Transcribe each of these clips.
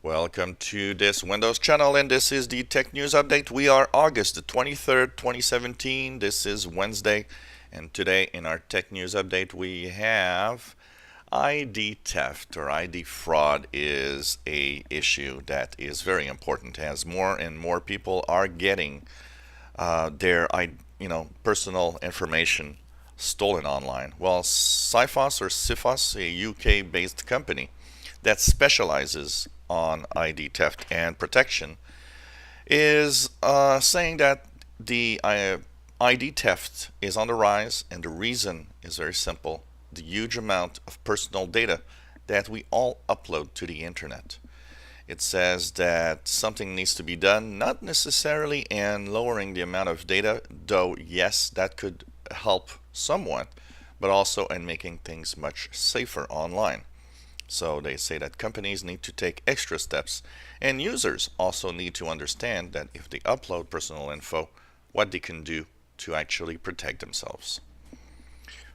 Welcome to this Windows channel, and this is the Tech News Update. We are August the 23rd, 2017. This is Wednesday, and today in our Tech News Update we have ID theft or ID fraud is a issue that is very important as more and more people are getting their personal information stolen online. Well, Cyphos, a UK-based company that specializes on ID theft and protection, is saying that the ID theft is on the rise, and the reason is very simple: the huge amount of personal data that we all upload to the internet. It says that something needs to be done, not necessarily in lowering the amount of data, though yes, that could help somewhat, but also in making things much safer online. So they say that companies need to take extra steps, and users also need to understand that if they upload personal info, what they can do to actually protect themselves.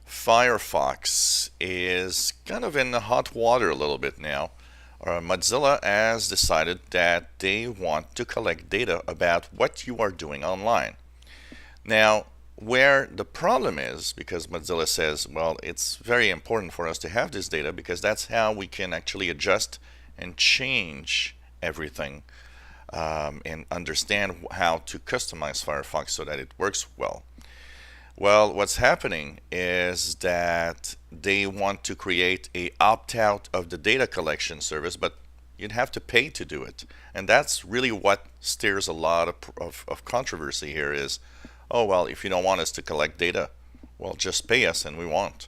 Firefox is kind of in the hot water a little bit now. Mozilla has decided that they want to collect data about what you are doing online. Now, where the problem is, because Mozilla says, well, it's very important for us to have this data because that's how we can actually adjust and change everything, and understand how to customize Firefox so that it works well. Well, what's happening is that they want to create a opt-out of the data collection service, but you'd have to pay to do it. And that's really what steers a lot of controversy here is, oh, well, if you don't want us to collect data, well, just pay us and we won't.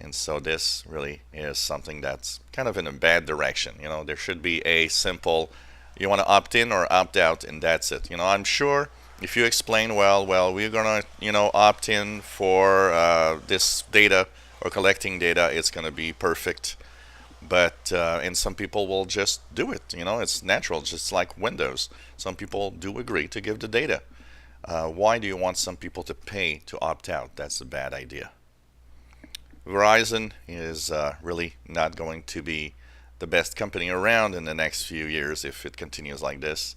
And so this really is something that's kind of in a bad direction. You know, there should be a simple, you want to opt in or opt out, and that's it. You know, I'm sure if you explain, well, we're gonna, opt in for this data or collecting data, it's gonna be perfect. But and some people will just do it. You know, it's natural, just like Windows. Some people do agree to give the data. Why do you want some people to pay to opt out? That's a bad idea. Verizon is really not going to be the best company around in the next few years if it continues like this.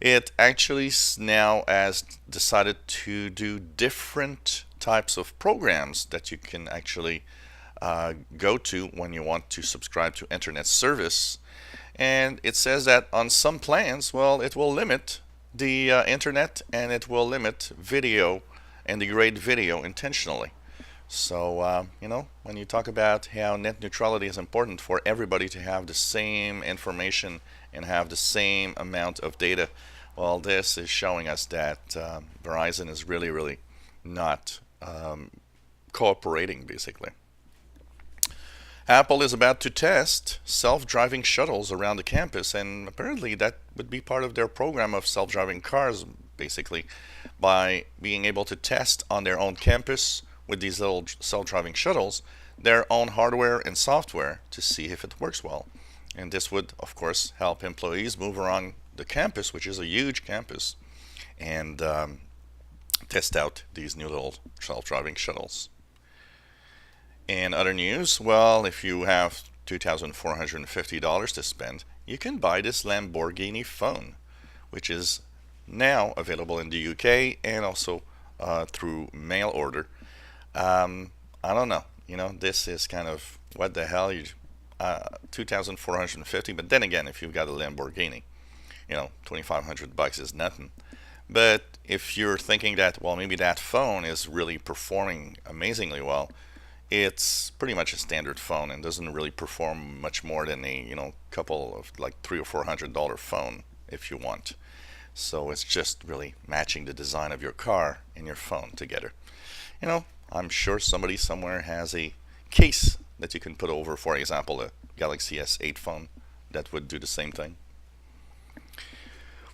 It actually now has decided to do different types of programs that you can actually go to when you want to subscribe to internet service. And it says that on some plans, well, it will limit the internet and it will limit video and degrade video intentionally. So, when you talk about how net neutrality is important for everybody to have the same information and have the same amount of data, well, this is showing us that Verizon is really, really not cooperating, basically. Apple is about to test self-driving shuttles around the campus, and apparently that would be part of their program of self-driving cars, basically, by being able to test on their own campus with these little self-driving shuttles their own hardware and software to see if it works well. And this would, of course, help employees move around the campus, which is a huge campus, and test out these new little self-driving shuttles. In other news, well, if you have $2,450 to spend, you can buy this Lamborghini phone, which is now available in the UK and also through mail order. I don't know. This is kind of what the hell. 2,450. But then again, if you've got a Lamborghini, $2,500 is nothing. But if you're thinking that, well, maybe that phone is really performing amazingly well, it's pretty much a standard phone and doesn't really perform much more than a couple of like $300 or $400 phone if you want. So it's just really matching the design of your car and your phone together. I'm sure somebody somewhere has a case that you can put over, for example, a Galaxy S8 phone that would do the same thing.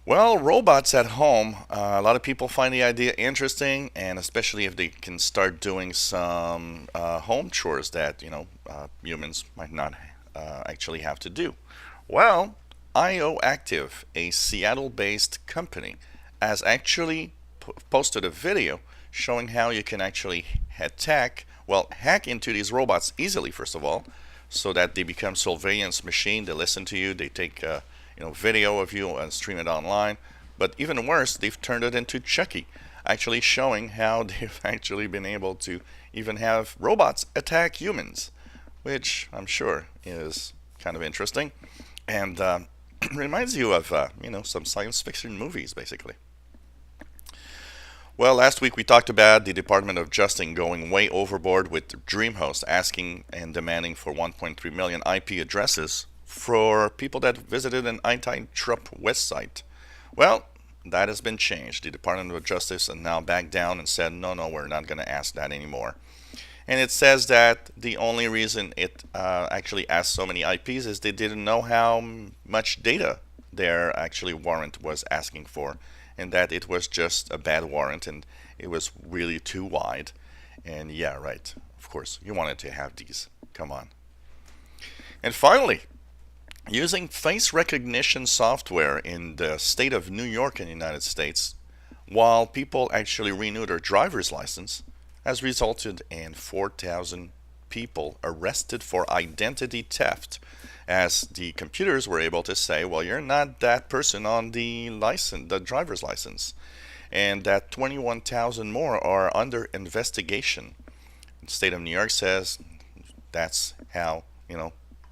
Well, robots at home, a lot of people find the idea interesting, and especially if they can start doing some home chores that humans might not actually have to do. Well, IO Active, a Seattle-based company, has actually posted a video showing how you can actually hack into these robots easily, first of all, so that they become surveillance machine. They listen to you. They take video of you and stream it online. But even worse, they've turned it into Chucky, actually showing how they've actually been able to even have robots attack humans, which I'm sure is kind of interesting, and reminds you of some science fiction movies, basically. Well, last week we talked about the Department of Justice going way overboard with DreamHost asking and demanding for 1.3 million IP addresses for people that visited an anti-Trump website. Well, that has been changed. The Department of Justice has now backed down and said, no, we're not going to ask that anymore. And it says that the only reason it actually asked so many IPs is they didn't know how much data their actually warrant was asking for, and that it was just a bad warrant and it was really too wide. And yeah, right, of course, you wanted to have these. Come on. And finally, using face recognition software in the state of New York in the United States, while people actually renew their driver's license, has resulted in 4,000 people arrested for identity theft, as the computers were able to say, well, you're not that person on the driver's license, and that 21,000 more are under investigation. The state of New York says that's how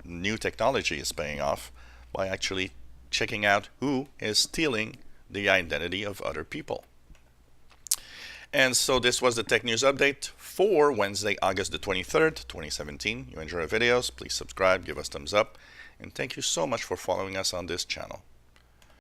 new technology is paying off, by actually checking out who is stealing the identity of other people. And so this was the Tech News Update for Wednesday, August the 23rd, 2017. You enjoy our videos, please subscribe, give us thumbs up, and thank you so much for following us on this channel.